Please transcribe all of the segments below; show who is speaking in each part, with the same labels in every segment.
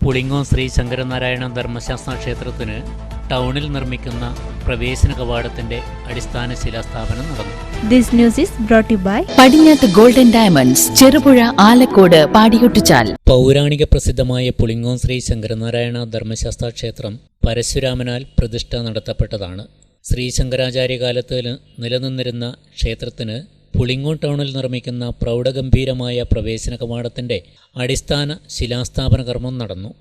Speaker 1: പുളിങ്ങോം ശ്രീ ശങ്കരനാരായണ ധർമ്മശാസ്ത്ര ക്ഷേത്രത്തിന് ടൗണിൽ നിർമ്മിക്കുന്ന പ്രവേശന കവാടത്തിന്റെ അടിസ്ഥാന ശിലാസ്ഥാപനം നടന്നു.
Speaker 2: This news is brought you by
Speaker 3: Padinjath golden diamonds, Cherupuzha, Alakode, Padiyottuchal.
Speaker 1: പൗരാണിക പ്രസിദ്ധമായ പുളിങ്ങോം ശ്രീ ശങ്കരനാരായണ ധർമ്മശാസ്ത്ര ക്ഷേത്രം പരശുരാമനാൽ പ്രതിഷ്ഠ നടത്തപ്പെട്ടതാണ്. ശ്രീ ശങ്കരാചാര്യകാലത്ത് നിലനിന്നിരുന്ന ക്ഷേത്രത്തിന് പുളിങ്ങോം ടൗണിൽ നിർമ്മിക്കുന്ന പ്രൗഢഗംഭീരമായ പ്രവേശന കവാടത്തിന്റെ അടിസ്ഥാന ശിലാസ്ഥാപന കർമ്മം നടന്നു.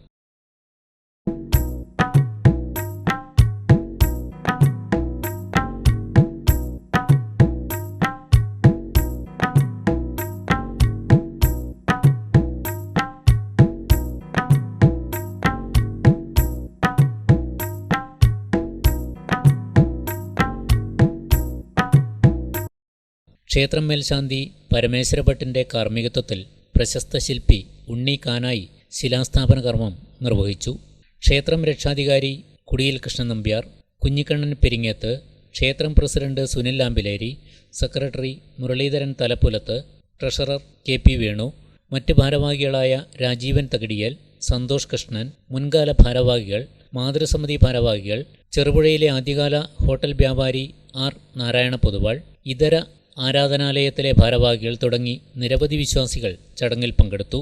Speaker 1: ക്ഷേത്രം മേൽശാന്തി പരമേശ്വരഭട്ടിന്റെ കാർമ്മികത്വത്തിൽ പ്രശസ്ത ശില്പി ഉണ്ണി കാനായി ശിലാസ്ഥാപന കർമ്മം നിർവഹിച്ചു. ക്ഷേത്രം രക്ഷാധികാരി കുടിയിൽ കൃഷ്ണൻ നമ്പ്യാർ, കുഞ്ഞിക്കണ്ണൻ പെരിങ്ങേത്ത്, ക്ഷേത്രം president Sunil Ambileri, secretary Muraleedharan Thalappulath, treasurer KP Venu, മറ്റ് ഭാരവാഹികളായ രാജീവൻ തകിടിയൽ, സന്തോഷ് കൃഷ്ണൻ, മുൻകാല ഭാരവാഹികൾ, മാതൃസമിതി ഭാരവാഹികൾ, ചെറുപുഴയിലെ ആദ്യകാല ഹോട്ടൽ വ്യാപാരി R നാരായണ പൊതുവാൾ, ഇതര ആരാധനാലയത്തിലെ ഭാരവാഹികൾ തുടങ്ങി നിരവധി വിശ്വാസികൾ ചടങ്ങിൽ പങ്കെടുത്തു.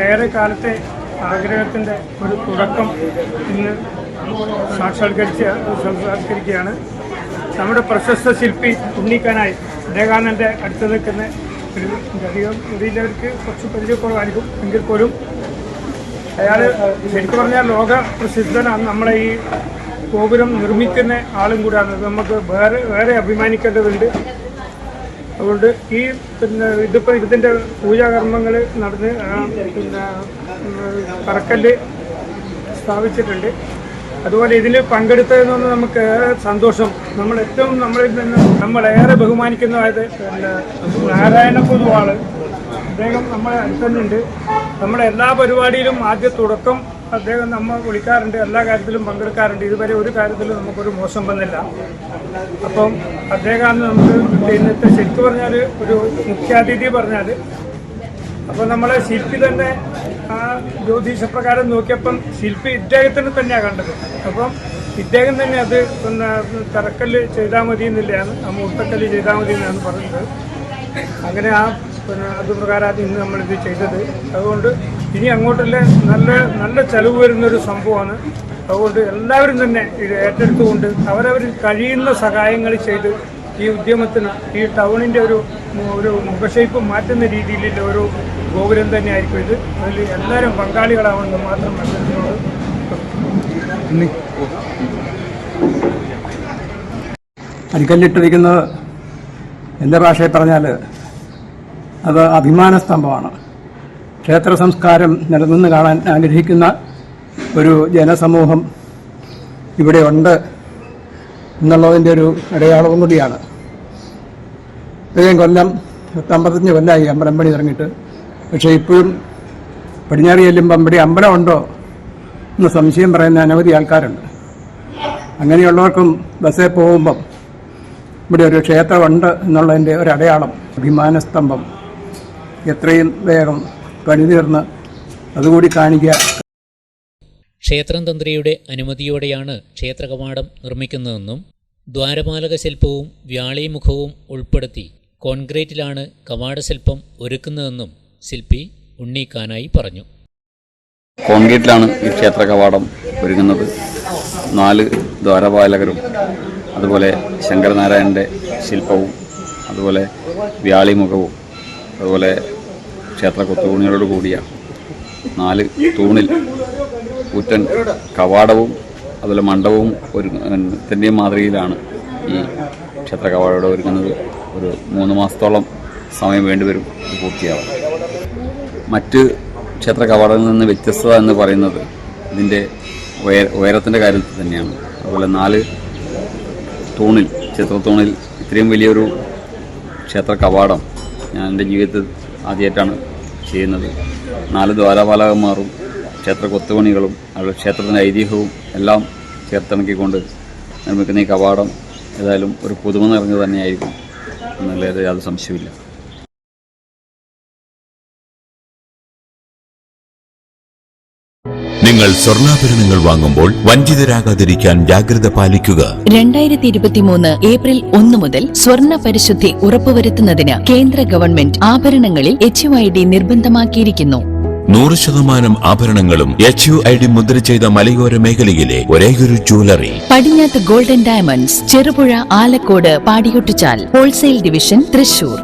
Speaker 4: ഏറെ കാലത്തെ ആഗ്രഹത്തിൻ്റെ ഒരു തുടക്കം ഇന്ന് സാക്ഷാത്കരിക്കുകയാണ്. നമ്മുടെ പ്രശസ്ത ശില്പി ഉണ്ണിക്കാനായി വിവേകാനന്ദൻ്റെ അടുത്ത് നിൽക്കുന്ന ഒരു അധികം ഇതിലവർക്ക് കുറച്ച് പരിചയക്കുറവായിരിക്കും. എങ്കിൽ പോലും അയാൾ ശരിക്കും പറഞ്ഞാൽ ലോക പ്രസിദ്ധനാണ്. നമ്മളെ ഈ ഗോപുരം നിർമ്മിക്കുന്ന ആളും കൂടെയാണ്. നമുക്ക് വേറെ അഭിമാനിക്കേണ്ടതുണ്ട്. അതുകൊണ്ട് ഈ ഇതിപ്പോൾ ഇതിൻ്റെ പൂജാകർമ്മങ്ങൾ നടന്ന് പറക്കല്ല് സ്ഥാപിച്ചിട്ടുണ്ട്. അതുപോലെ ഇതിൽ പങ്കെടുത്തതെന്ന് നമുക്ക് ഏറെ സന്തോഷം. നമ്മളേറെ ബഹുമാനിക്കുന്നതായത് നാരായണ പൊതുവാൾ, അദ്ദേഹം നമ്മളെ അടുത്തുണ്ട്. നമ്മുടെ എല്ലാ പരിപാടിയിലും ആദ്യ തുടക്കം അദ്ദേഹം നമ്മൾ വിളിക്കാറുണ്ട്, എല്ലാ കാര്യത്തിലും പങ്കെടുക്കാറുണ്ട്. ഇതുവരെ ഒരു കാര്യത്തിലും നമുക്കൊരു മോശം വന്നില്ല. അപ്പം അദ്ദേഹമാണ് നമുക്ക് ഇന്നത്തെ ശരിക്കും പറഞ്ഞാൽ ഒരു മുഖ്യാതിഥി പറഞ്ഞാൽ. അപ്പം നമ്മളെ ശില്പി തന്നെ ആ ജ്യോതിഷപ്രകാരം നോക്കിയപ്പം ശില്പി ഇദ്ദേഹത്തിന് തന്നെയാണ് കണ്ടത്. അപ്പം ഇദ്ദേഹം തന്നെ അത് പിന്നെ തറക്കല്ല് ചെയ്താൽ മതി എന്നില്ലാണ്, ആ മുഹൂർത്തക്കല്ല് ചെയ്താൽ മതി എന്നാണ് പറഞ്ഞത്. അങ്ങനെ അതുപ്രകാരമാണ് ഇന്ന് നമ്മളിത് ചെയ്തത്. അതുകൊണ്ട് ഇനി അങ്ങോട്ടുള്ള നല്ല ചെലവ് വരുന്നൊരു സംഭവമാണ്. അതുകൊണ്ട് എല്ലാവരും തന്നെ ഇത് ഏറ്റെടുത്തുകൊണ്ട് അവരവർ കഴിയുന്ന സഹായങ്ങൾ ചെയ്ത് ഈ ഉദ്യമത്തിന് ഈ ടൗണിൻ്റെ ഒരു മുഖശേപ്പ് മാറ്റുന്ന രീതിയിലുള്ള ഒരു ഗോപുരം തന്നെയായിരിക്കും ഇത്. അതിൽ എല്ലാവരും പങ്കാളികളാവുമെന്ന് മാത്രം മത്സരത്തിനോട്
Speaker 5: അരിക്കല്ലിട്ടിരിക്കുന്നത് എൻ്റെ ഭാഷയിൽ പറഞ്ഞാൽ അത് അഭിമാന സ്തംഭമാണ്. ക്ഷേത്ര സംസ്കാരം നിലനിന്ന് കാണാൻ ആഗ്രഹിക്കുന്ന ഒരു ജനസമൂഹം ഇവിടെ ഉണ്ട് എന്നുള്ളതിൻ്റെ ഒരു അടയാളവും കൂടിയാണ്. ഇത്രയും കൊല്ലം 55 കൊല്ലമായി അമ്പലം പണി തുടങ്ങിയിട്ട്. പക്ഷേ ഇപ്പോഴും പടിഞ്ഞാറ് ചെല്ലുമ്പം ഇവിടെ അമ്പലമുണ്ടോ എന്ന് സംശയം പറയുന്ന അനവധി ആൾക്കാരുണ്ട്. അങ്ങനെയുള്ളവർക്കും ബസ്സിൽ പോകുമ്പം ഇവിടെ ഒരു ക്ഷേത്രമുണ്ട് എന്നുള്ളതിൻ്റെ ഒരു അടയാളം, അഭിമാനസ്തംഭം എത്രയും വേഗം പണി തീർന്ന് അതുകൂടി കാണിക്കുക.
Speaker 1: ക്ഷേത്രം തന്ത്രിയുടെ അനുമതിയോടെയാണ് ക്ഷേത്രകവാടം നിർമ്മിക്കുന്നതെന്നും ദ്വാരപാലക ശില്പവും വ്യാളീമുഖവും ഉൾപ്പെടുത്തി കോൺക്രീറ്റിലാണ് കവാടശില്പം ഒരുക്കുന്നതെന്നും ശില്പി ഉണ്ണീക്കാനായി പറഞ്ഞു.
Speaker 6: കോൺക്രീറ്റിലാണ് ഈ ക്ഷേത്ര കവാടം ഒരുങ്ങുന്നത്. 4 ദ്വാരപാലകരും അതുപോലെ ശങ്കരനാരായണൻ്റെ ശില്പവും അതുപോലെ വ്യാളിമുഖവും അതുപോലെ ക്ഷേത്ര കൊത്തുപണികളോട് കൂടിയ 4 തൂണിൽ കൂറ്റൻ കവാടവും അതുപോലെ മണ്ഡപവും ഒരുത്തിൻ്റെയും മാതൃകയിലാണ് ഈ ക്ഷേത്ര കവാടം ഒരുങ്ങുന്നത്. ഒരു 3 മാസത്തോളം സമയം വേണ്ടിവരും ഇത് പൂർത്തിയാവാൻ. മറ്റ് ക്ഷേത്ര കവാടങ്ങളിൽ നിന്ന് വ്യത്യസ്തത എന്ന് പറയുന്നത് ഇതിൻ്റെ ഉയരത്തിൻ്റെ കാര്യത്തിൽ തന്നെയാണ്. അതുപോലെ 4 തൂണിൽ ചിത്രത്തൂണിൽ ഇത്രയും വലിയൊരു ക്ഷേത്ര കവാടം ഞാൻ എൻ്റെ ജീവിതത്തിൽ ആദ്യമായിട്ടാണ് ചെയ്യുന്നത്. 4 ദ്വാരപാലകന്മാരും ക്ഷേത്ര കൊത്തുപണികളും അതുപോലെ ക്ഷേത്രത്തിൻ്റെ ഐതിഹ്യവും എല്ലാം ചേർത്തിണക്കിക്കൊണ്ട് നിർമ്മിക്കുന്ന ഈ കവാടം ഏതായാലും ഒരു പുതുമ നിറഞ്ഞത് തന്നെയായിരിക്കും എന്നുള്ളത് യാതൊരു സംശയമില്ല.
Speaker 7: നിങ്ങൾ സ്വർണ്ണാഭരണങ്ങൾ വാങ്ങുമ്പോൾ വഞ്ചിതരാകാതിരിക്കാൻ ജാഗ്രത പാലിക്കുക.
Speaker 3: 2023 ഏപ്രിൽ 1 മുതൽ സ്വർണ്ണ പരിശുദ്ധി ഉറപ്പുവരുത്തുന്നതിന് കേന്ദ്ര ഗവൺമെന്റ് ആഭരണങ്ങളിൽ HUID നിർബന്ധമാക്കിയിരിക്കുന്നു.
Speaker 7: 100% ആഭരണങ്ങളും HUID മുദ്ര ചെയ്ത മലയോര മേഖലയിലെ ഒരേയൊരു jewellery
Speaker 3: Padinjath golden diamonds, Cherupuzha, Alakode, Padiyottuchal, wholesale division, Thrissur.